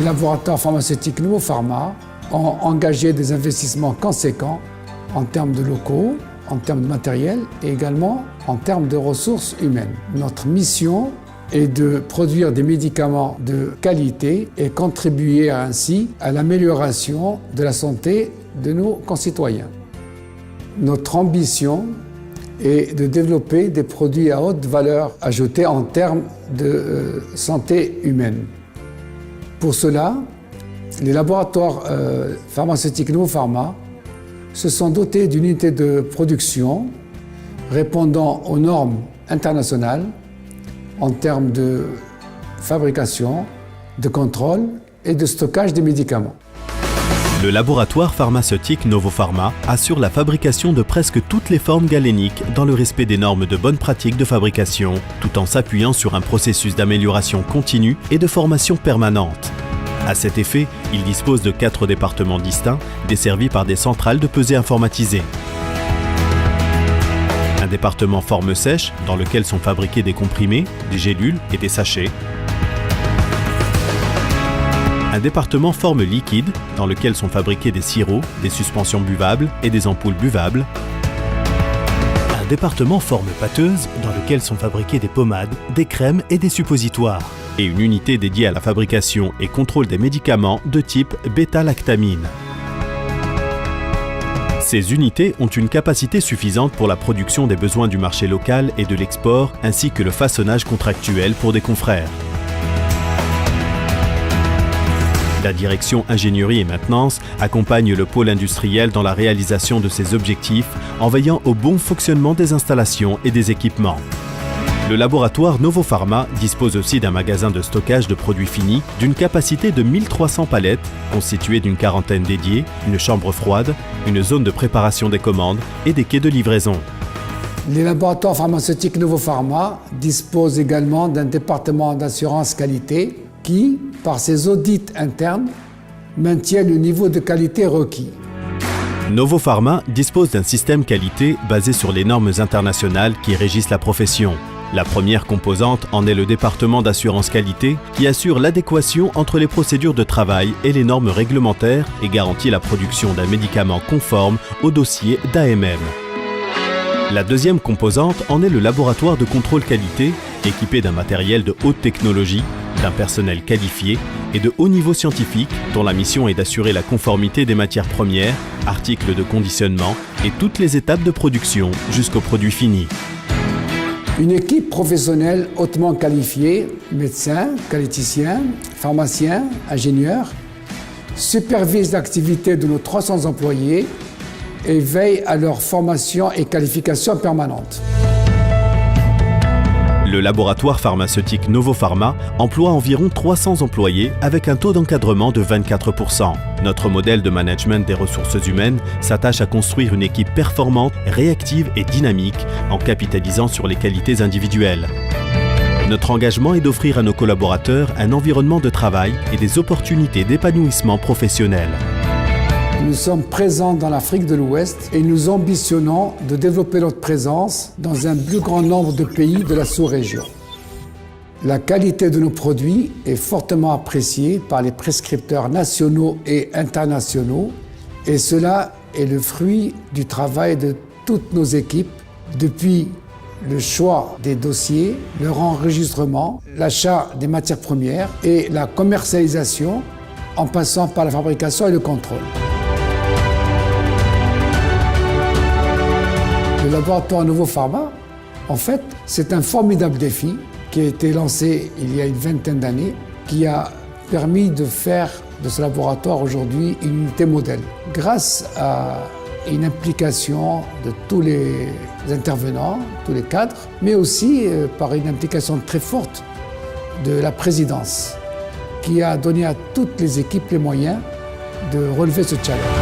laboratoires pharmaceutiques Novo Pharma ont engagé des investissements conséquents en termes de locaux, en termes de matériel et également en termes de ressources humaines. Notre mission est de produire des médicaments de qualité et contribuer ainsi à l'amélioration de la santé de nos concitoyens. Notre ambition est de développer des produits à haute valeur ajoutée en termes de santé humaine. Pour cela, les laboratoires pharmaceutiques Novo Pharma se sont dotés d'une unité de production répondant aux normes internationales en termes de fabrication, de contrôle et de stockage des médicaments. Le laboratoire pharmaceutique Novo Pharma assure la fabrication de presque toutes les formes galéniques dans le respect des normes de bonne pratique de fabrication, tout en s'appuyant sur un processus d'amélioration continue et de formation permanente. À cet effet, il dispose de 4 départements distincts, desservis par des centrales de pesée informatisées. Un département forme sèche, dans lequel sont fabriqués des comprimés, des gélules et des sachets. Un département forme liquide, dans lequel sont fabriqués des sirops, des suspensions buvables et des ampoules buvables. Un département forme pâteuse, dans lequel sont fabriqués des pommades, des crèmes et des suppositoires. Et une unité dédiée à la fabrication et contrôle des médicaments de type bêta-lactamine. Ces unités ont une capacité suffisante pour la production des besoins du marché local et de l'export, ainsi que le façonnage contractuel pour des confrères. La direction ingénierie et maintenance accompagne le pôle industriel dans la réalisation de ses objectifs en veillant au bon fonctionnement des installations et des équipements. Le laboratoire Novo Pharma dispose aussi d'un magasin de stockage de produits finis d'une capacité de 1300 palettes, constituée d'une quarantaine dédiées, une chambre froide, une zone de préparation des commandes et des quais de livraison. Les laboratoires pharmaceutiques Novo Pharma disposent également d'un département d'assurance qualité qui, par ses audits internes, maintient le niveau de qualité requis. Novo Pharma dispose d'un système qualité basé sur les normes internationales qui régissent la profession. La première composante en est le département d'assurance qualité qui assure l'adéquation entre les procédures de travail et les normes réglementaires et garantit la production d'un médicament conforme au dossier d'AMM. La deuxième composante en est le laboratoire de contrôle qualité équipé d'un matériel de haute technologie, d'un personnel qualifié et de haut niveau scientifique dont la mission est d'assurer la conformité des matières premières, articles de conditionnement et toutes les étapes de production jusqu'au produit fini. Une équipe professionnelle hautement qualifiée, médecins, qualiticiens, pharmaciens, ingénieurs, supervise l'activité de nos 300 employés et veille à leur formation et qualification permanente. Le laboratoire pharmaceutique Novo Pharma emploie environ 300 employés avec un taux d'encadrement de 24%. Notre modèle de management des ressources humaines s'attache à construire une équipe performante, réactive et dynamique en capitalisant sur les qualités individuelles. Notre engagement est d'offrir à nos collaborateurs un environnement de travail et des opportunités d'épanouissement professionnel. Nous sommes présents dans l'Afrique de l'Ouest et nous ambitionnons de développer notre présence dans un plus grand nombre de pays de la sous-région. La qualité de nos produits est fortement appréciée par les prescripteurs nationaux et internationaux et cela est le fruit du travail de toutes nos équipes depuis le choix des dossiers, leur enregistrement, l'achat des matières premières et la commercialisation en passant par la fabrication et le contrôle. Le laboratoire Novo Pharma, en fait, c'est un formidable défi qui a été lancé il y a une vingtaine d'années, qui a permis de faire de ce laboratoire aujourd'hui une unité modèle. Grâce à une implication de tous les intervenants, tous les cadres, mais aussi par une implication très forte de la présidence, qui a donné à toutes les équipes les moyens de relever ce challenge.